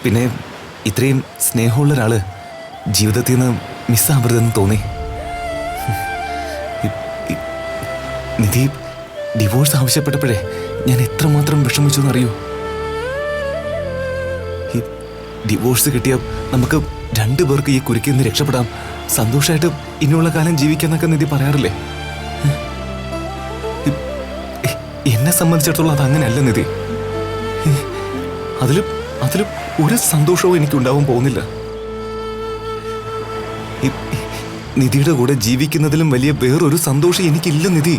പിന്നെ ഇത്രയും സ്നേഹമുള്ള ഒരാള് ജീവിതത്തിൽ നിന്ന് മിസ്സാവരുതെന്ന് തോന്നി. നിധി ഡിവോഴ്സ് ആവശ്യപ്പെട്ടപ്പോഴേ ഞാൻ എത്രമാത്രം വിഷമിച്ചു എന്നറിയോ. ഈ ഡിവോഴ്സ് കിട്ടിയ നമുക്ക് രണ്ടുപേർക്ക് ഈ കുരുക്കിൽ നിന്ന് രക്ഷപ്പെടാം, സന്തോഷമായിട്ട് ഇനിയുള്ള കാലം ജീവിക്കാന്നൊക്കെ നിധി പറയാറില്ലേ. എന്നെ സംബന്ധിച്ചിടത്തോളം അതങ്ങനെയല്ല നിധി. അതിലും ഒരു സന്തോഷവും എനിക്കുണ്ടാവാൻ പോകുന്നില്ല. നിധിയുടെ കൂടെ ജീവിക്കുന്നതിലും വലിയ വേറൊരു സന്തോഷം എനിക്കില്ല നിധി.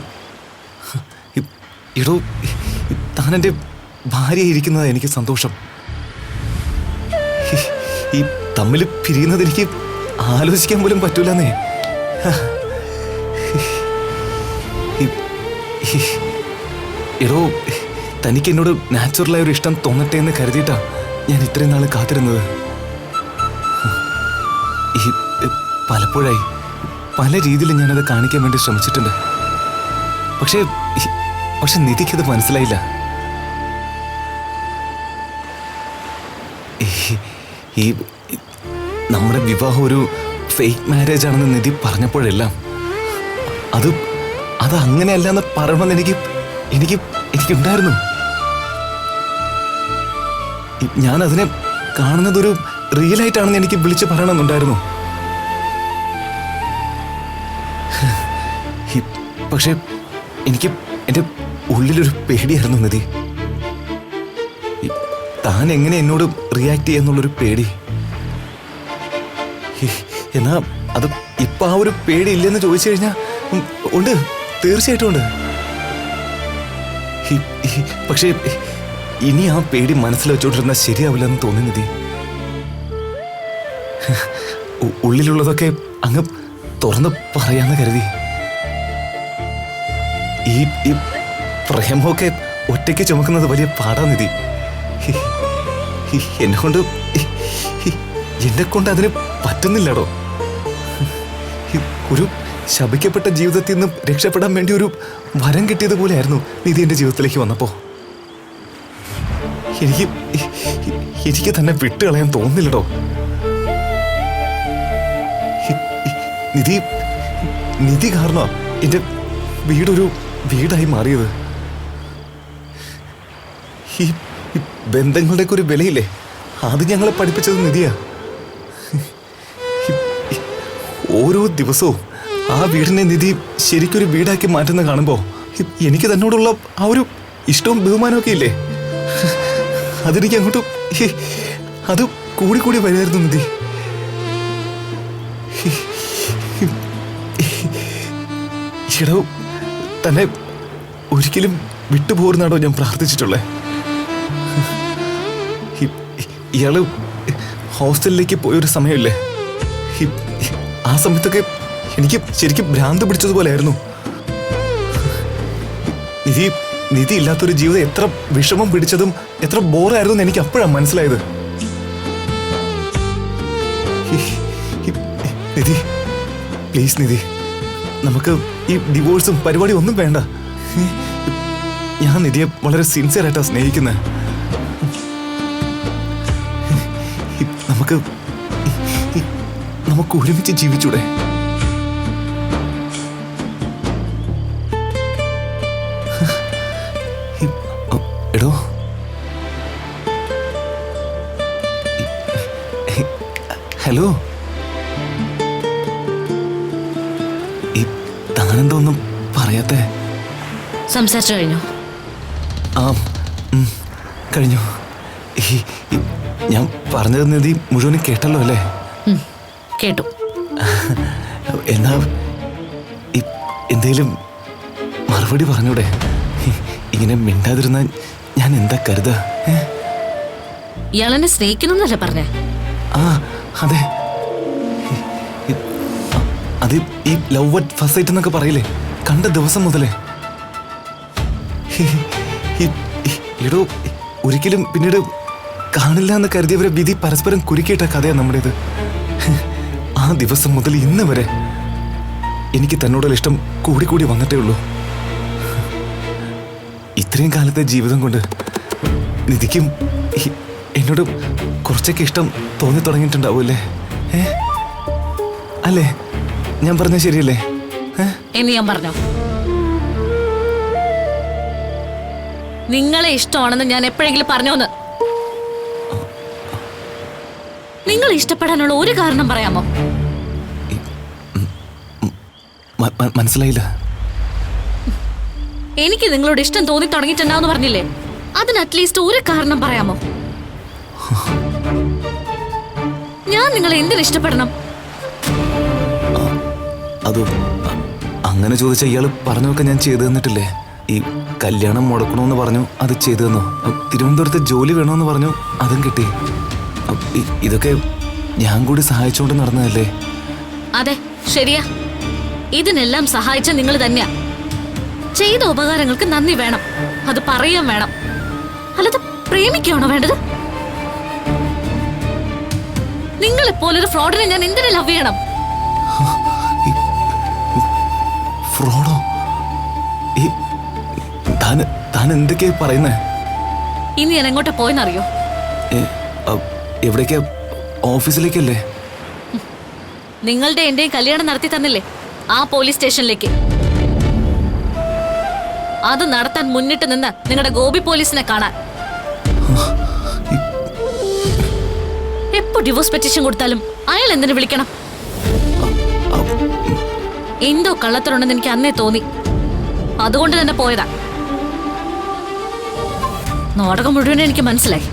ഇടോ, താനെൻ്റെ ഭാര്യയായിരിക്കുന്നതാണ് എനിക്ക് സന്തോഷം. ഈ തമ്മിൽ പിരിയുന്നത് എനിക്ക് ആലോചിക്കാൻ പോലും പറ്റൂലെന്നേ. എടോ, തനിക്ക് എന്നോട് നാച്ചുറലായ ഒരു ഇഷ്ടം തോന്നട്ടെ എന്ന് കരുതിയിട്ടാ ഞാൻ ഇത്രയും നാൾ കാത്തിരുന്നത്. ഈ പലപ്പോഴായി പല രീതിയിൽ ഞാനത് കാണിക്കാൻ വേണ്ടി ശ്രമിച്ചിട്ടുണ്ട്. പക്ഷെ നിധിക്കത് മനസ്സിലായില്ല. ഈ നമ്മുടെ വിവാഹം ഒരു ഫേക്ക് മാരേജ് ആണെന്ന് നിധി പറഞ്ഞപ്പോഴെല്ലാം അത് അങ്ങനെയല്ല എന്ന് പറയണമെന്ന് എനിക്കുണ്ടായിരുന്നു. ഞാൻ അതിനെ കാണുന്നതൊരു റിയലായിട്ടാണെന്ന് എനിക്ക് വിളിച്ച് പറയണമെന്നുണ്ടായിരുന്നു. പക്ഷെ എനിക്ക് എൻ്റെ ഉള്ളിലൊരു പേടിയായിരുന്നു നിധി. താൻ എങ്ങനെ എന്നോട് റിയാക്ട് ചെയ്യാന്നുള്ളൊരു പേടി. എന്നാ അത് ഇപ്പൊ ആ ഒരു പേടി ഇല്ലെന്ന് ചോദിച്ചു കഴിഞ്ഞാൽ ഉണ്ട്, തീർച്ചയായിട്ടും ഉണ്ട്. പക്ഷേ ഇനി ആ പേടി മനസ്സിൽ വെച്ചോണ്ടിരുന്നാൽ ശരിയാവില്ലെന്ന് തോന്നി നിധി. ഉള്ളിലുള്ളതൊക്കെ അങ്ങ് തുറന്ന് പറയാന്ന് കരുതി. ഈ പ്രേമമൊക്കെ ഒറ്റയ്ക്ക് ചുമക്കുന്നത് വലിയ പാടാ നിധി. എന്നെ കൊണ്ട് അതിന് പറ്റുന്നില്ലടോ. ഒരു ശപിക്കപ്പെട്ട ജീവിതത്തിൽ നിന്നും രക്ഷപ്പെടാൻ വേണ്ടി ഒരു വരം കിട്ടിയതുപോലെയായിരുന്നു നിധി എൻ്റെ ജീവിതത്തിലേക്ക് വന്നപ്പോ. എനിക്ക് തന്നെ വിട്ടുകളയാൻ തോന്നുന്നില്ലടോ. നിധി കാരണമാ എൻ്റെ വീടൊരു വീടായി മാറിയത്. ഈ ബന്ധങ്ങളുടെയൊക്കെ ഒരു വിലയില്ലേ, അത് ഞങ്ങളെ പഠിപ്പിച്ചത് നിധിയാ. ഓരോ ദിവസവും ആ വീടിനെ നിധി ശരിക്കൊരു വീടാക്കി മാറ്റുന്ന കാണുമ്പോ എനിക്ക് തന്നോടുള്ള ആ ഒരു ഇഷ്ടവും ബഹുമാനമൊക്കെ ഇല്ലേ, അതെനിക്ക് അങ്ങോട്ട് അത് കൂടി വരുമായിരുന്നു നിധി. ഇടോ, തന്നെ ഒരിക്കലും വിട്ടുപോകുന്നാണോ ഞാൻ പ്രാർത്ഥിച്ചിട്ടുള്ളത്. ഇയാള് ഹോസ്റ്റലിലേക്ക് പോയൊരു സമയമില്ലേ, ആ സമയത്തൊക്കെ എനിക്ക് ശരിക്കും ഭ്രാന്ത് പിടിച്ചതുപോലെയായിരുന്നു. നിധി ഇല്ലാത്തൊരു ജീവിതം എത്ര വിഷമം പിടിച്ചതും എത്ര ബോറായിരുന്നു എന്ന് എനിക്ക് അപ്പോഴാണ് മനസ്സിലായത്. നിധി, പ്ലീസ് നിധി, നമുക്ക് ഈ ഡിവോഴ്സും പരിപാടിയും ഒന്നും വേണ്ട. ഞാൻ നിധിയെ വളരെ സിൻസിയറായിട്ടാണ് സ്നേഹിക്കുന്നത്. നമുക്ക് ഒരുമിച്ച് ജീവിച്ചൂടെ? എടോ, ഹലോ, ഈ താനെന്തോന്നും പറയാത്തെ? സംസാരിച്ചു കഴിഞ്ഞു? ആ, കഴിഞ്ഞു. ഞാൻ പറഞ്ഞത് നിധി മുഴുവനും കേട്ടല്ലോ അല്ലേ? കേട്ടു. എന്നാ എന്തേലും മറുപടി പറഞ്ഞൂടെ? ഇങ്ങനെ മിണ്ടാതിരുന്ന ഞാൻ എന്താ കരുതാ? ഇയാളെന്നെ സ്നേഹിക്കണമെന്നല്ലേ പറഞ്ഞേ? ആ, അതെ. അത് ഈ ലവ് അറ്റ് ഫസ്റ്റ് സൈറ്റ് എന്നൊക്കെ പറയില്ലേ, കണ്ട ദിവസം മുതലേ. എടോ, ഒരിക്കലും പിന്നീട് കാണില്ല എന്ന് കരുതിയവരെ വിധി പരസ്പരം കുരുക്കിയിട്ട കഥയാണ് നമ്മുടേത്. ആ ദിവസം മുതൽ ഇന്ന് വരെ എനിക്ക് തന്നോടുള്ള ഇഷ്ടം കൂടി വന്നിട്ടേ ഉള്ളൂ. ഇത്രയും കാലത്തെ ജീവിതം കൊണ്ട് നിധിക്കും എന്നോട് കുറച്ചൊക്കെ ഇഷ്ടം തോന്നി തുടങ്ങിയിട്ടുണ്ടാവൂല്ലേ? അല്ലേ? ഞാൻ പറഞ്ഞ ശരിയല്ലേ? എന്ന് ഞാൻ പറഞ്ഞോ? നിങ്ങളെ ഇഷ്ടമാണെന്ന് ഞാൻ എപ്പോഴെങ്കിലും പറഞ്ഞോന്ന്? നിങ്ങൾ ഇഷ്ടപ്പെടാനുള്ള ഒരു കാരണം പറയാമോ? മനസ്സിലായില്ല. എനിക്ക് നിങ്ങളോട് ഇഷ്ടം തോന്നി തുടങ്ങിയിട്ടുണ്ടാവെന്ന് പറഞ്ഞില്ലേ? അതിന് അറ്റ്ലീസ്റ്റ് ഒരു കാരണം പറയാമോ? ഞാൻ നിങ്ങളെ എന്തിനു ഇഷ്ടപ്പെടണം? അത് അങ്ങനെ ചോദിച്ച ഇയാള് പറഞ്ഞൊക്കെ ഞാൻ ചെയ്തു തന്നിട്ടില്ലേ? ഈ കല്യാണം മുടക്കണമെന്ന് പറഞ്ഞു, അത് ചെയ്തു തന്നു. തിരുവനന്തപുരത്ത് ജോലി വേണമെന്ന് പറഞ്ഞു, അതും കിട്ടി. ഇതൊക്കെ ഞാൻ കൂടി സഹായിച്ചുകൊണ്ട് നടന്നതല്ലേ? അതെ, ശരിയാ. ഇതിനെല്ലാം സഹായിച്ച നിങ്ങൾ തന്നെയാ. ചെയ്ത ഉപകാരങ്ങൾക്ക് നന്ദി വേണം, അത് പറയാൻ വേണം. അല്ലാതെ പ്രേമിക്കുകയാണോ വേണ്ടത്? നിങ്ങളെപ്പോലൊരു ഫ്രോഡിനെ ഞാൻ എന്തിനു ലവ് ചെയ്യണം? ഫ്രോഡോ? താൻ എന്തൊക്കെയാ പറയുന്നേ? ഇനി ഞാൻ എങ്ങോട്ടാ പോയെന്നറിയോ? എവിടേക്കാ? ഓഫീസിലേക്കല്ലേ? നിങ്ങളുടെ എന്റെയും കല്യാണം നടത്തി തന്നില്ലേ ആ പോലീസ് സ്റ്റേഷനിലേക്ക്? അത് നടത്താൻ മുന്നിട്ട് നിന്ന് നിങ്ങളുടെ ഗോപി പോലീസിനെ കാണാൻ. എപ്പോ ഡിവോഴ്സ് പെറ്റീഷൻ കൊടുത്താലും അയാൾ എന്തിനു വിളിക്കണം? എന്തോ കള്ളത്തരുണ്ടെന്ന് എനിക്ക് അന്നേ തോന്നി, അതുകൊണ്ട് തന്നെ പോയതാ. നാടകം മുഴുവൻ എനിക്ക് മനസ്സിലായി.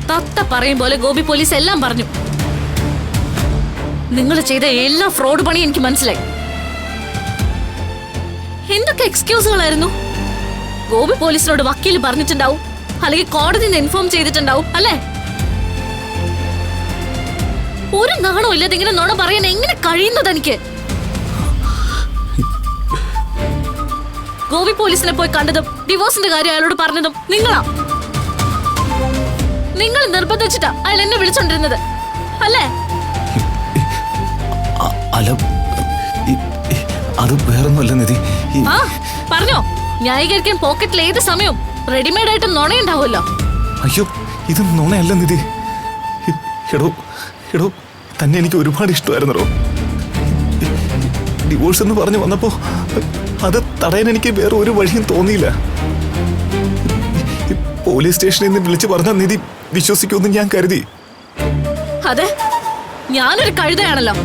തത്ത പറയും പോലെ ഗോപി പോലീസ് എല്ലാം പറഞ്ഞു. നിങ്ങൾ ചെയ്ത എല്ലാ ഫ്രോഡ് പണിയും എനിക്ക് മനസ്സിലായി. എന്തൊക്കെ എക്സ്ക്യൂസുകളായിരുന്നു? ഗോപി പോലീസിനോട് വക്കീൽ പറഞ്ഞിട്ടുണ്ടാവും, അല്ലെങ്കിൽ കോടതിയിൽ ഇൻഫോം ചെയ്തിട്ടുണ്ടാവും, അല്ലേ? ഒരു നാണോ ഇല്ലാതെ ഇങ്ങനെ നുണ പറയാൻ എങ്ങനെ കഴിയുന്നത് എനിക്ക്? ഗോപി പോലീസിനെ പോയി കണ്ടതും ഡിവോഴ്സിന്റെ കാര്യം അയാളോട് പറഞ്ഞതും നിങ്ങളാ. നിങ്ങൾ നിർബന്ധിച്ചിട്ടാ അയാൾ എന്നെ വിളിച്ചോണ്ടിരുന്നത്, അല്ലേ? അല്ല, അത് വേറൊന്നുമല്ല നിധി. ആ പറഞ്ഞോ, ന്യായീകരിക്കാൻ പോക്കറ്റിൽ ഏത് സമയവും റെഡിമെയ്ഡ് ആയിട്ട് നുണയുണ്ടാവുമല്ലോ. അയ്യോ, ഇത് നുണയല്ല നിധി. എടോ തന്നെ എനിക്ക് ഒരുപാട് ഇഷ്ടമായിരുന്നോ. ഡിവോഴ്സ് എന്ന് പറഞ്ഞു വന്നപ്പോ അത് തടയാൻ എനിക്ക് വേറെ ഒരു വഴിയും തോന്നിയില്ല. പോലീസ് സ്റ്റേഷനിൽ നിന്ന് വിളിച്ചു പറഞ്ഞ നിധി വിശ്വസിക്കുമെന്ന് ഞാൻ കരുതി. അതെ, ഞാനൊരു കഴുതയാണല്ലോ.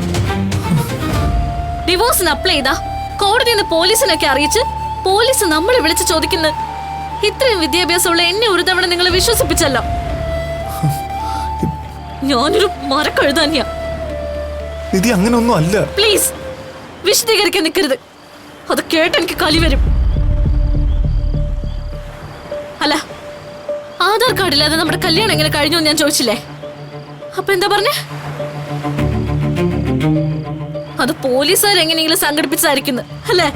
ഡിവോഴ്സിന് അപ്ലൈ ചെയ്താ കോടതിയിൽ നിന്ന് പോലീസിനൊക്കെ അറിയിച്ച് പോലീസ് നമ്മളെ വിളിച്ച് ചോദിക്കുന്നു. ഇത്രയും വിദ്യാഭ്യാസമുള്ള എന്നെ ഒരു തവണ നിങ്ങൾ വിശ്വസിപ്പിച്ചല്ലോ. ഞാനൊരു മരക്കഴുത തന്നെയാ. നിധി അങ്ങനൊന്നും അല്ല. പ്ലീസ് വിശദീകരിക്കാൻ നിൽക്കരുത്, അത് കേട്ട് എനിക്ക് കലി വരും. അല്ല, ആധാർ കാർഡില്ലാതെ നമ്മുടെ കല്യാണം എങ്ങനെ കഴിഞ്ഞു ഞാൻ ചോദിച്ചില്ലേ? അപ്പൊ എന്താ പറഞ്ഞേ? അത് പോലീസുകാർ എങ്ങനെയെങ്കിലും സംഘടിപ്പിച്ചായിരിക്കുന്നു, അല്ലേ?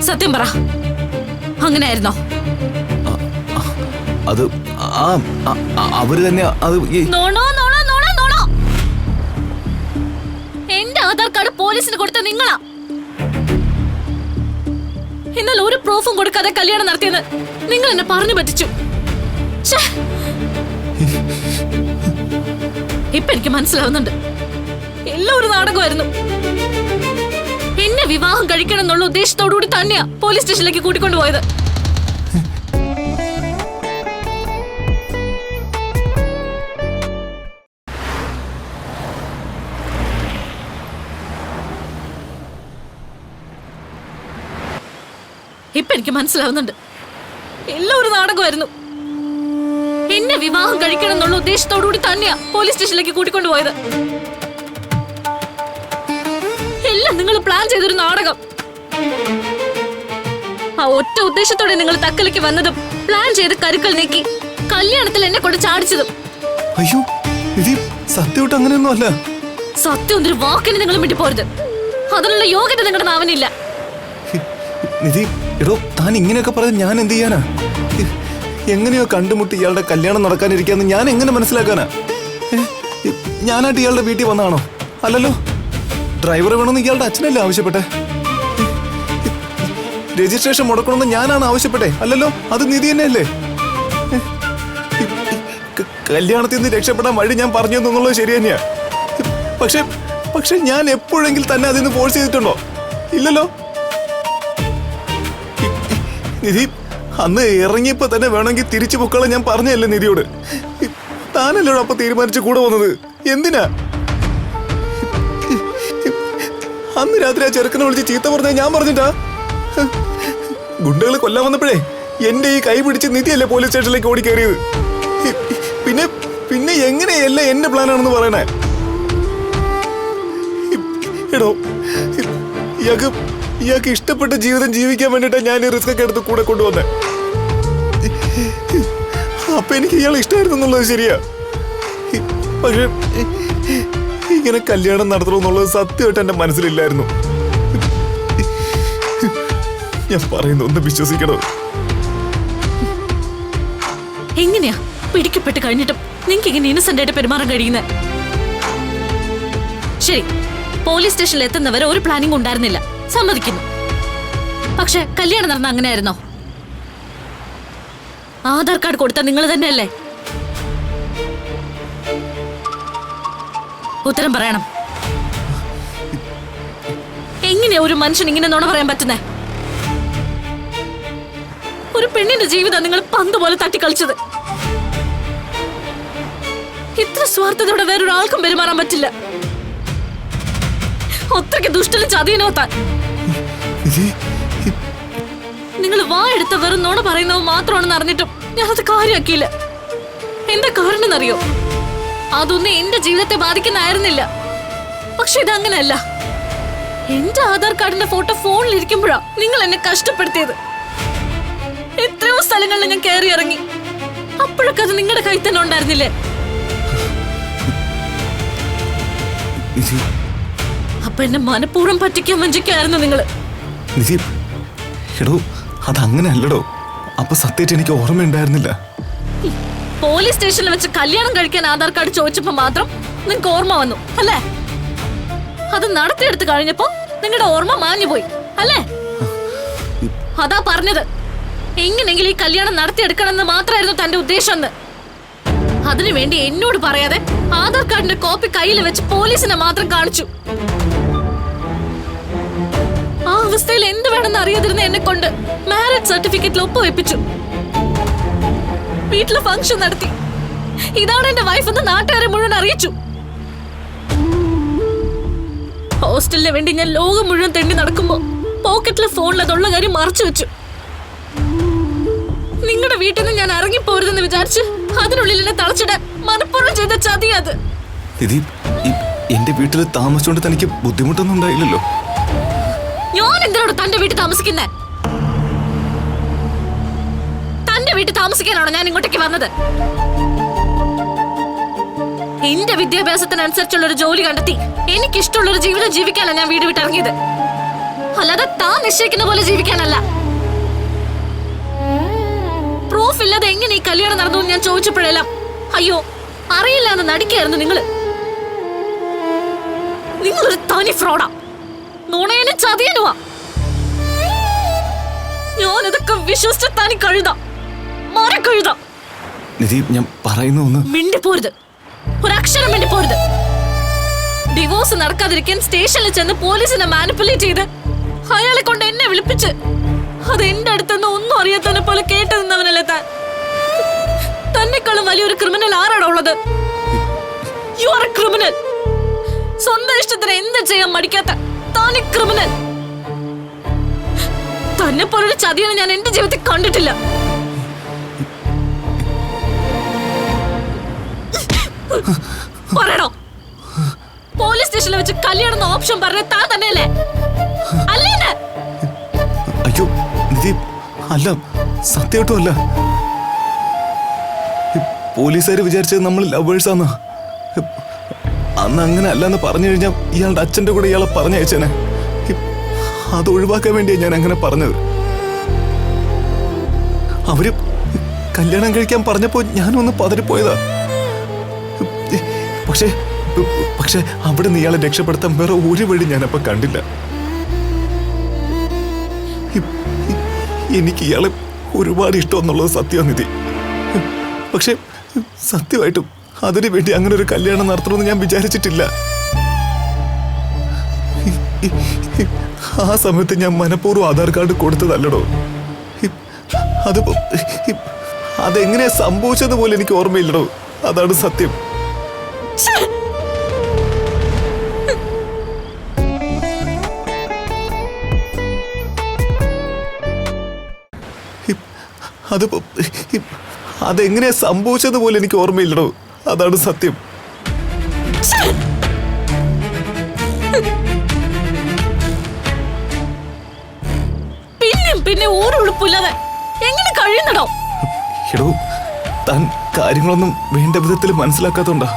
സത്യം പറ, അങ്ങനെയായിരുന്നോ? അത് അവര് തന്നെ അത്. എന്റെ ആധാർ കാർഡ് പോലീസിന് കൊടുത്ത നിങ്ങളാ. എന്നാൽ ഒരു പ്രൂഫും കൊടുക്കാതെ കല്യാണം നടത്തിയെന്ന് നിങ്ങൾ എന്നെ പറഞ്ഞു പറ്റിച്ചു. ഇപ്പൊ എനിക്ക് മനസ്സിലാവുന്നുണ്ട്, എല്ലാം ഒരു നാടകമായിരുന്നു. എന്നെ വിവാഹം കഴിക്കണം എന്നുള്ള ഉദ്ദേശത്തോടുകൂടി തന്നെയാ പോലീസ് സ്റ്റേഷനിലേക്ക് കൂട്ടിക്കൊണ്ടുപോയത്. ഇപ്പൊ എനിക്ക് മനസ്സിലാവുന്നുണ്ട്, എല്ലാം ഒരു നാടകമായിരുന്നു. എന്നെ വിവാഹം കഴിക്കണം എന്നുള്ള ഉദ്ദേശത്തോടുകൂടി തന്നെയാ പോലീസ് സ്റ്റേഷനിലേക്ക് കൂട്ടിക്കൊണ്ടുപോയത്. എല്ലാം നിങ്ങൾ പ്ലാൻ ചെയ്തൊരു നാടകം. ആ ഒറ്റ ഉദ്ദേശത്തോടെ നിങ്ങൾ തക്കലേക്ക് വന്നതും പ്ലാൻ ചെയ്ത് കരുക്കൾ നീക്കി കല്യാണത്തിൽ എന്നെ കൊണ്ട് ചാടിച്ചതും. അയ്യോ, സത്യമായിട്ട് അങ്ങനെയൊന്നും അല്ല. സത്യം ഒരു വാക്കിന് നിങ്ങൾ മിണ്ടിപ്പോരുത്, അതിനുള്ള യോഗ്യത നിങ്ങളുടെ നാവനില്ല. നിധി, എടോ താൻ ഇങ്ങനെയൊക്കെ പറഞ്ഞ് ഞാൻ എന്ത് ചെയ്യാനാ? എങ്ങനെയോ കണ്ടുമുട്ടി ഇയാളുടെ കല്യാണം നടക്കാനിരിക്കാന്ന് ഞാൻ എങ്ങനെ മനസ്സിലാക്കാനാ? ഞാനായിട്ട് ഇയാളുടെ വീട്ടിൽ വന്നാണോ? അല്ലല്ലോ. ഡ്രൈവറെ വേണമെന്ന് ഇയാളുടെ അച്ഛനല്ലേ ആവശ്യപ്പെട്ടെ? രജിസ്ട്രേഷൻ മുടക്കണമെന്ന് ഞാനാണ് ആവശ്യപ്പെട്ടെ, അല്ലല്ലോ? അത് നിധി തന്നെയല്ലേ? കല്യാണത്തിൽ നിന്ന് രക്ഷപ്പെടാൻ വഴി ഞാൻ പറഞ്ഞു എന്നുള്ളത് ശരി തന്നെയാ. പക്ഷെ ഞാൻ എപ്പോഴെങ്കിലും തന്നെ അതിന് ഫോഴ്സ് ചെയ്തിട്ടുണ്ടോ? ഇല്ലല്ലോ. നിധി അന്ന് ഇറങ്ങിയപ്പോ തന്നെ വേണമെങ്കിൽ തിരിച്ചു പൊക്കളെ ഞാൻ പറഞ്ഞല്ലേ നിധിയോട്. താനല്ലോ അപ്പൊ തീരുമാനിച്ച് കൂടെ വന്നത്. എന്തിനാ അന്ന് രാത്രി ആ ചെറുക്കനെ വിളിച്ച് ചീത്ത പറഞ്ഞ ഞാൻ പറഞ്ഞിട്ടാ? ഗുണ്ടകൾ കൊല്ലാൻ വന്നപ്പോഴേ എന്റെ ഈ കൈ പിടിച്ച് നിധിയല്ലേ പോലീസ് സ്റ്റേഷനിലേക്ക് ഓടി കയറിയത്. പിന്നെ എങ്ങനെയല്ല എന്റെ പ്ലാനാണെന്ന് പറയണേ? എടോ, ഇയാൾക്ക് ഇഷ്ടപ്പെട്ട ജീവിതം ജീവിക്കാൻ വേണ്ടിട്ടാ ഞാൻ ഈ റിസ്ക് ഒക്കെ എടുത്ത് കൂടെ കൊണ്ടുവന്നേ. അപ്പൊ എനിക്ക് ഇയാൾ ഇഷ്ടമായിരുന്നു എന്നുള്ളത് ശരിയാ. പക്ഷെ ഇങ്ങനെ കല്യാണം നടത്തണമെന്നുള്ളത് സത്യമായിട്ട് എന്റെ മനസ്സിലില്ലായിരുന്നു. ഞാൻ പറയുന്നു, ഒന്ന് വിശ്വസിക്കണോ? എങ്ങനെയാ പിടിക്കപ്പെട്ട് കഴിഞ്ഞിട്ടും നിങ്ങൾക്ക് ഇങ്ങനെ ഇന്നസെന്റ് ആയിട്ട് പെരുമാറാൻ കഴിയുന്നത്? ശരി, പോലീസ് സ്റ്റേഷനിൽ എത്തുന്നവരെ ഒരു പ്ലാനിംഗ് ഉണ്ടായിരുന്നില്ല, സമ്മതിക്കുന്നു. പക്ഷെ കല്യാണം നടന്ന അങ്ങനെയായിരുന്നോ? ആധാർ കാർഡ് കൊടുത്ത നിങ്ങൾ തന്നെയല്ലേ? ഉത്തരം പറയണം. എങ്ങനെയാ ഒരു മനുഷ്യൻ ഇങ്ങനെ നുണ പറയാൻ പറ്റുന്നേ? ഒരു പെണ്ണിന്റെ ജീവിതം നിങ്ങൾ പന്ത് പോലെ തട്ടിക്കളിച്ചത്. ഇത്ര സ്വാർത്ഥതയോടെ വേറൊരാൾക്കും പെരുമാറാൻ പറ്റില്ല. അത്രയ്ക്ക് ദുഷ്ടലും ചതിയനോത്താൻ നിങ്ങൾ വായെടുത്ത വെറും നുണ പറയുന്നത് മാത്രമാണെന്ന് അറിഞ്ഞിട്ടും ഞാനത് കാര്യമാക്കിയില്ല. എന്താ കാരണം എന്നറിയോ? അതൊന്നും എന്റെ ജീവിതത്തെ ബാധിക്കുന്നതായിരുന്നില്ല. പക്ഷെ ഇതങ്ങനെയല്ല. എന്റെ ആധാർ കാർഡിന്റെ ഫോട്ടോ ഫോണിലിരിക്കുമ്പോഴാ നിങ്ങൾ എന്നെ കഷ്ടപ്പെടുത്തിയത്. എത്രയോ സ്ഥലങ്ങളിൽ ഞാൻ കയറി ഇറങ്ങി. അപ്പോഴൊക്കെ അത് നിങ്ങളുടെ കയ്യിൽ തന്നെ ഉണ്ടായിരുന്നില്ലേ? അപ്പൊ എന്നെ മനഃപൂർവ്വം പറ്റിക്കാൻ വഞ്ചിക്കായിരുന്നു നിങ്ങള്. അതങ്ങനെയല്ലടോ. അപ്പൊ സത്യമായിട്ട് എനിക്ക് ഓർമ്മയുണ്ടായിരുന്നില്ല. പോലീസ് സ്റ്റേഷനിൽ വെച്ച് കല്യാണം കഴിക്കാൻ ആധാർ കാർഡ് ചോദിച്ചപ്പോ മാത്രം നിങ്ങൾക്ക് ഓർമ്മ വന്നു അല്ലേ? അത് നടത്തിയെടുത്ത് കഴിഞ്ഞപ്പോ നിങ്ങളുടെ ഓർമ്മ മാഞ്ഞുപോയി അല്ലേ? അതാ പറഞ്ഞത്, എങ്ങനെങ്കിലും ഈ കല്യാണം നടത്തിയെടുക്കണമെന്ന് മാത്രമായിരുന്നു തന്റെ ഉദ്ദേശം എന്ന്. അതിനുവേണ്ടി എന്നോട് പറയാതെ ആധാർ കാർഡിന്റെ കോപ്പി കയ്യിൽ വെച്ച് പോലീസിനെ മാത്രം കാണിച്ചു. ആ അവസ്ഥയിൽ എന്ത് വേണമെന്ന് അറിയാതിരുന്ന എന്നെ കൊണ്ട് മാരേജ് സർട്ടിഫിക്കറ്റിൽ ഒപ്പുവെപ്പിച്ചു. വീട്ടില് ഫംഗ്ഷൻ നടത്തി. ഇതാണ് എന്റെ വൈഫ് എന്ന് നാട്ടുകാരെ മുഴുവൻ അറിയിച്ചു. ഹോസ്റ്റലിന് വേണ്ടി ഞാൻ ലോകം മുഴുവൻ തെണ്ടി നടക്കുമ്പോ പോക്കറ്റിലെ ഫോണിൽ അതുള്ള കാര്യം മറച്ചു വെച്ചു. നിങ്ങളുടെ വീട്ടിൽ നിന്ന് ഞാൻ ഇറങ്ങിപ്പോരുതെന്ന് വിചാരിച്ച് അതിനുള്ളിൽ എന്നെ തളച്ചിടാൻ മനഃപൂർവ്വം ചെയ്ത ചതി അത്. എന്റെ വീട്ടിൽ താമസിച്ചുകൊണ്ട് തനിക്ക് ബുദ്ധിമുട്ടൊന്നും ഉണ്ടായില്ലല്ലോ. ഞാൻ എന്തിനാണ് തന്റെ വീട്ടിൽ താമസിക്കുന്നേ? തന്റെ വീട്ടിൽ താമസിക്കാനാണോ ഞാൻ ഇങ്ങോട്ടേക്ക് വന്നത്? എന്റെ വിദ്യാഭ്യാസത്തിനനുസരിച്ചുള്ള ഒരു ജോലി കണ്ടെത്തി എനിക്കിഷ്ടമുള്ള ഒരു ജീവിതം ജീവിക്കാനാണ് ഞാൻ വീട് വിട്ടിറങ്ങിയത്. അല്ലാതെ താൻ നിശ്ചയിക്കുന്ന പോലെ ജീവിക്കാനല്ല. പ്രൂഫ് ഇല്ലാതെ എങ്ങനെ ഈ കല്യാണം നടന്നു ഞാൻ ചോദിച്ചപ്പോഴെല്ലാം അയ്യോ അറിയില്ല എന്ന് നടിക്കായിരുന്നു നിങ്ങള്. നിങ്ങളൊരു തനി ഫ്രോഡാ, നുണയനും ചതിയനുവാ. ഞാനിതൊക്കെ വിശ്വസിച്ച തനി കഴുതാ, മരക്കഴുതാ. ഞാൻ പറയുന്ന ഒന്ന് മിണ്ടിപ്പോരുത്, ഒരക്ഷരം മിണ്ടിപ്പോരുത്. ഡിവോഴ്സ് നടക്കാതിരിക്കാൻ സ്റ്റേഷനിൽ ചെന്ന് പോലീസിനെ മാനിപ്പുലേറ്റ് ചെയ്ത് അയാളെ കൊണ്ട് എന്നെ വിളിപ്പിച്ച് അത് എന്റെ അടുത്തുനിന്ന് ഒന്നും അറിയാത്തതിനെ പോലെ കേട്ടു നിന്നവനല്ലേ താൻ. തന്നെക്കാളും വലിയൊരു ക്രിമിനൽ ആരാണോ ഉള്ളത്? You are A criminal. സ്വന്തം ഇഷ്ടത്തിന് എന്ത് ചെയ്യാൻ മടിക്കാത്ത താനി ക്രിമിനൽ. തന്നെ പോലൊരു ചതിയാണ് ഞാൻ എന്റെ ജീവിതത്തിൽ കണ്ടിട്ടില്ല. പറയണോ? പോലീസ് സ്റ്റേഷനിൽ വെച്ച് കല്യാണം ഓപ്ഷൻ പറഞ്ഞ താൻ തന്നെയല്ലേ? അല്ലേ? അയ്യോ അല്ല, സത്യമായിട്ടും അല്ല. പോലീസുകാർ വിചാരിച്ചത് നമ്മൾ ലവേഴ്സാന്ന്. അന്ന് അങ്ങനെ അല്ലെന്ന് പറഞ്ഞു കഴിഞ്ഞാൽ ഇയാളുടെ അച്ഛൻ്റെ കൂടെ ഇയാളെ പറഞ്ഞയച്ചേനെ. അത് ഒഴിവാക്കാൻ വേണ്ടിയാണ് ഞാൻ അങ്ങനെ പറഞ്ഞത്. അവര് കല്യാണം കഴിക്കാൻ പറഞ്ഞപ്പോ ഞാനൊന്ന് പതറിപ്പോയതാ. പക്ഷേ പക്ഷെ അവിടെ നിന്ന് ഇയാളെ രക്ഷപ്പെടുത്താൻ വേറെ ഒരു വഴി ഞാനപ്പോ കണ്ടില്ല. എനിക്ക് ഇയാളെ ഒരുപാട് ഇഷ്ടമെന്നുള്ളത് സത്യനിധി. പക്ഷെ സത്യമായിട്ടും അതിനു വേണ്ടി അങ്ങനെ ഒരു കല്യാണം നടത്തണമെന്ന് ഞാൻ വിചാരിച്ചിട്ടില്ല. ആ സമയത്ത് ഞാൻ മനഃപൂർവ്വം ആധാർ കാർഡ് കൊടുത്തതല്ലടോ. അതെങ്ങനെയാ സംഭവിച്ചത് പോലെ എനിക്ക് ഓർമ്മയില്ലടോ. അതാണ് സത്യം. അതെങ്ങനെയാ സംഭവിച്ചത് പോലെ എനിക്ക് ഓർമ്മയില്ലടോ. അതാണ് സത്യം. പിന്നെ ഒരു ഉളുപ്പില്ലാതെ എങ്ങനെ കഴിയുന്നടോ? എടോ, താൻ കാര്യങ്ങളൊന്നും വേണ്ട വിധത്തിൽ മനസ്സിലാക്കാത്തോണ്ടാ.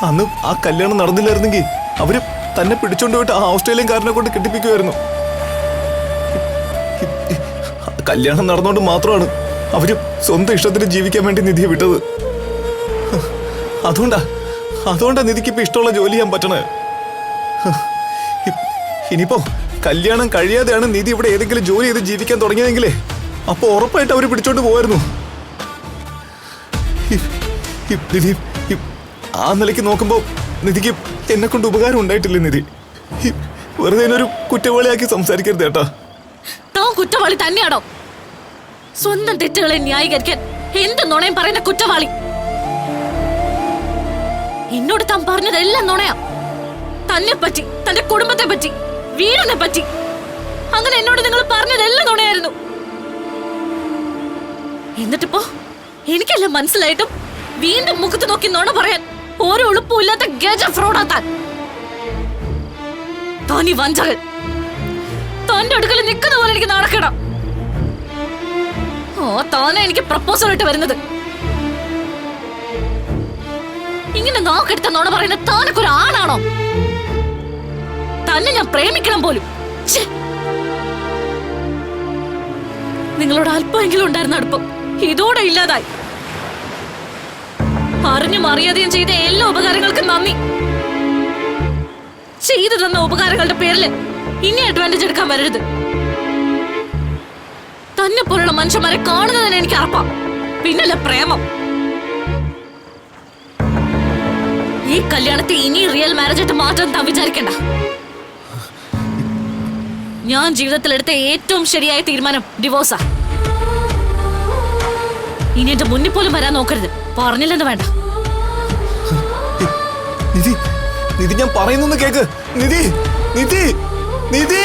അന്ന് ആ കല്യാണം നടന്നില്ലായിരുന്നെങ്കിൽ അവര് തന്നെ പിടിച്ചോണ്ട് പോയിട്ട് ആ ഓസ്ട്രേലിയൻകാരനെ കൊണ്ട് കെട്ടിപ്പിക്കുമായിരുന്നു. കല്യാണം നടന്നുകൊണ്ട് മാത്രമാണ് അവര് സ്വന്തം ഇഷ്ടത്തിന് ജീവിക്കാൻ വേണ്ടി നിധിയെ വിട്ടത്. അതുകൊണ്ടാ നിധിക്ക് ഇപ്പൊ ഇഷ്ടമുള്ള ജോലി ചെയ്യാൻ പറ്റണേ. ഇനിയിപ്പോ കല്യാണം കഴിയാതെയാണ് നിധി ഇവിടെ ഏതെങ്കിലും ജോലി ചെയ്ത് ജീവിക്കാൻ തുടങ്ങിയതെങ്കിലേ അപ്പൊ ഉറപ്പായിട്ട് അവര് പിടിച്ചോണ്ട് പോവായിരുന്നു. നിധി ആ നിലയ്ക്ക് നോക്കുമ്പോ നിധിക്ക് എന്നെ കൊണ്ട് ഉപകാരം ഉണ്ടായിട്ടില്ലേ നിധി? വെറുതെ ഒരു കുറ്റവാളിയാക്കി സംസാരിക്കരുത് ഏട്ടാ. താൻ കുറ്റവാളി തന്നെയാണോ? സ്വന്തം തെറ്റുകളെ ന്യായീകരിക്കാൻ എന്ത് നുണയും പറയുന്ന കുറ്റവാളി. എന്നോട് താൻ പറഞ്ഞതെല്ലാം നുണയാ. തന്നെ പറ്റി, തന്റെ കുടുംബത്തെ പറ്റി, വീടിനെ പറ്റി, അങ്ങനെ എന്നോട് നിങ്ങൾ പറഞ്ഞതെല്ലാം നുണയായിരുന്നു. എന്നിട്ടിപ്പോ എനിക്കെല്ലാം മനസ്സിലായിട്ടും വീണ്ടും മുഖത്ത് നോക്കി നുണ പറയാൻ ഒരു ഉളുപ്പുമില്ലാത്ത ഗജ ഫ്രോഡാ താൻ. താൻ ഈ വഞ്ചകൻ. തന്റെ അടുക്കൽ നിൽക്കുന്ന പോലെ എനിക്ക് നടക്കണം. ഓ, താനാ എനിക്ക് പ്രപ്പോസൽ ഇട്ട് വരുന്നത്. ഇങ്ങനെ നോക്കെടുത്ത നുണ പറയുന്ന താനൊക്കെ ഒരു ആണാണോ? തന്നെ ഞാൻ പ്രേമിക്കണം പോലും. നിങ്ങളോട് അല്പമെങ്കിലും ഉണ്ടായിരുന്ന അടുപ്പം ഇതോടെ ഇല്ലാതായി. അറിഞ്ഞും അറിയാതെയും ചെയ്ത എല്ലാ ഉപകാരങ്ങൾക്കും നന്ദി. ചെയ്തു തന്ന ഉപകാരങ്ങളുടെ പേരിൽ ഇനി അഡ്വാൻറ്റേജ് എടുക്കാൻ വരരുത്. തന്നെ പോലുള്ള മനുഷ്യന്മാരെ കാണുന്നതിന് എനിക്ക് അറപ്പാം. പിന്നല്ല പ്രേമം. ഈ കല്യാണത്തെ ഇനി റിയൽ മാരേജ് ആയിട്ട് മാറ്റാൻ താൻ വിചാരിക്കണ്ട. ഞാൻ ജീവിതത്തിൽ എടുത്ത ഏറ്റവും ശരിയായ തീരുമാനം ഡിവോഴ്സാ. ഇനി എന്റെ മുന്നിൽ പോലും വരാൻ നോക്കരുത്. പറഞ്ഞില്ലെന്ന് വേണ്ട. നിധി, ഞാൻ പറയുന്നു കേക്ക്. നിധി, നിധി, നിധി.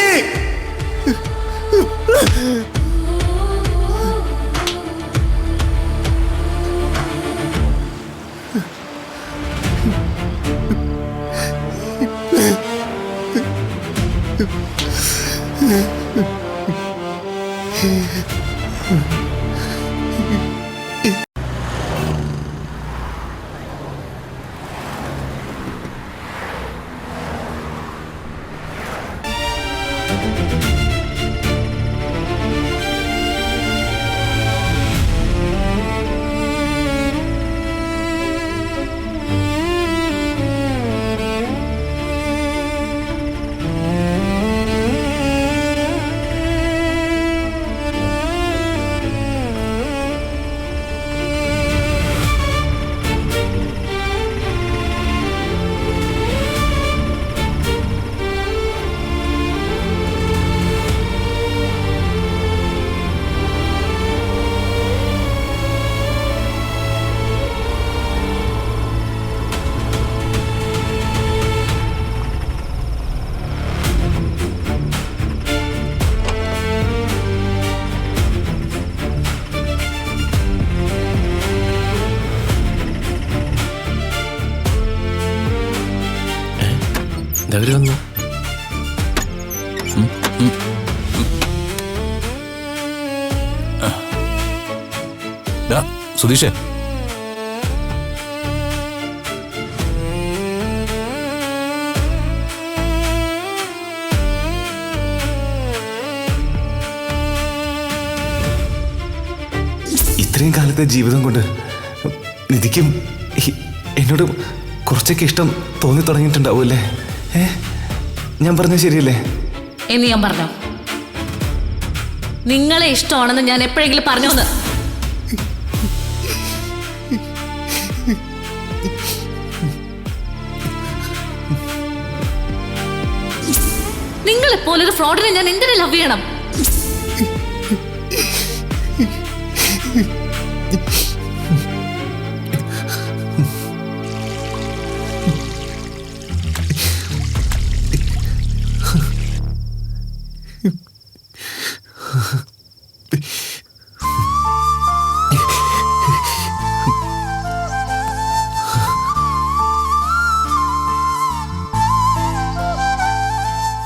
അവര് വന്നു. സുധീഷേ, ഇത്രയും കാലത്തെ ജീവിതം കൊണ്ട് നിധിക്കും എന്നോട് കുറച്ചൊക്കെ ഇഷ്ടം തോന്നി തുടങ്ങിയിട്ടുണ്ടാവൂല്ലേ? ഞാൻ പറഞ്ഞത് ശരിയല്ലേ? എന്ന് ഞാൻ പറഞ്ഞോ? നിങ്ങളെ ഇഷ്ടമാണെന്ന് ഞാൻ എപ്പോഴെങ്കിലും പറഞ്ഞോന്ന്? നിങ്ങളെപ്പോലൊരു ഫ്രോഡിനെ ഞാൻ എന്തിനു ലവ് ചെയ്യണം?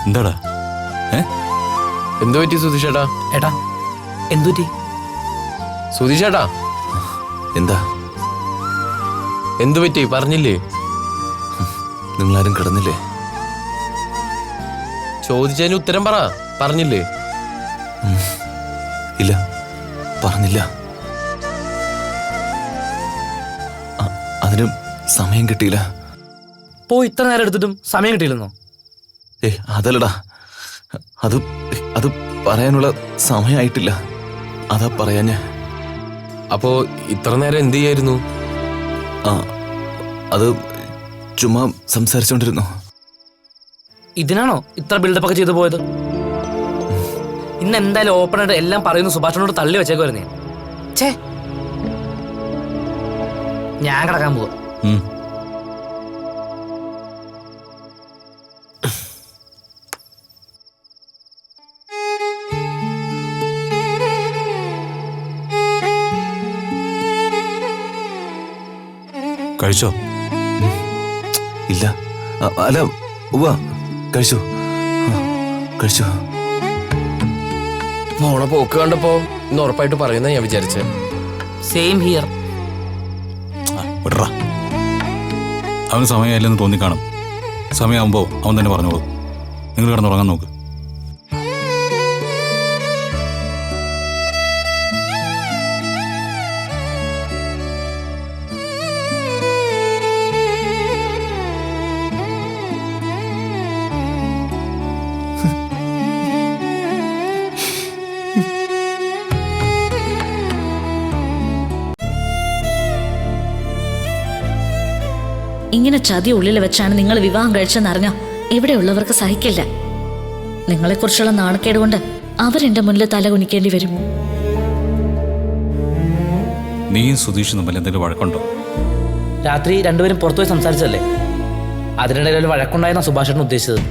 എന്താടാ? എന്തു പറ്റി സുധീഷേട്ടാ? ഏട്ടാ എന്തു പറ്റി? സുധീഷേട്ടാ എന്താ? എന്തു പറ്റി പറഞ്ഞില്ലേ? നിങ്ങളാരും കിടന്നില്ലേ? ചോദിച്ചതിന് ഉത്തരം പറ. പറഞ്ഞില്ലേ? ഇല്ല, പറഞ്ഞില്ല. അതിന് സമയം കിട്ടിയില്ല. ഇത്ര നേരം എടുത്തിട്ടും സമയം കിട്ടിയില്ലെന്നോ? അതല്ലടാ, അത് പറയാനുള്ള സമയമായിട്ടില്ല. അതാ പറയാഞ്ഞ. അപ്പോ ഇത്ര നേരം എന്ത് ചെയ്യായിരുന്നു? അത് ചുമ്മാ സംസാരിച്ചോണ്ടിരുന്നു. ഇതിനാണോ ഇത്ര ബിൽഡപ്പ് ഒക്കെ ചെയ്തു പോയത്? ഇന്ന് എന്തായാലും ഓപ്പണായിട്ട് എല്ലാം പറയുന്നു. സുഭാഷിനോട് തള്ളി വെച്ചേക്കുവായിരുന്നേ. ഛേ, ഞാൻ കിടക്കാൻ പോവാ. കഴിച്ചോ? ഇല്ല. അല്ല, ഉവ്വ കഴിച്ചു. കഴിച്ചു. പോണ പോക്ക് കണ്ടപ്പോ ഇന്ന് ഉറപ്പായിട്ട് പറയുന്ന ഞാൻ വിചാരിച്ചേ. Same here. വിടറാ, അവന് സമയമായില്ലെന്ന് തോന്നിക്കാണും. സമയമാകുമ്പോൾ അവൻ തന്നെ പറഞ്ഞോളൂ. നിങ്ങൾ കിടന്നുറങ്ങാൻ നോക്ക്. ഇങ്ങനെ ചതി ഉള്ളിൽ വെച്ചാണ് നിങ്ങൾ വിവാഹം കഴിച്ചെന്നറിഞ്ഞോ ഇവിടെയുള്ളവർക്ക് സഹിക്കില്ല. നിങ്ങളെക്കുറിച്ചുള്ള നാണക്കേട് കൊണ്ട് അവരെന്റെ മുന്നിൽ തല കുനിക്കേണ്ടി വരും. നീയും സുധീഷും തമ്മിൽ എന്തെങ്കിലും വഴക്കുണ്ടോ? രാത്രി രണ്ടുപേരും പുറത്തുപോയി സംസാരിച്ചല്ലേ, അതിനിടയിൽ വഴക്കുണ്ടായെന്നാ സുഭാഷേട്ടൻ ഉദ്ദേശിച്ചത്.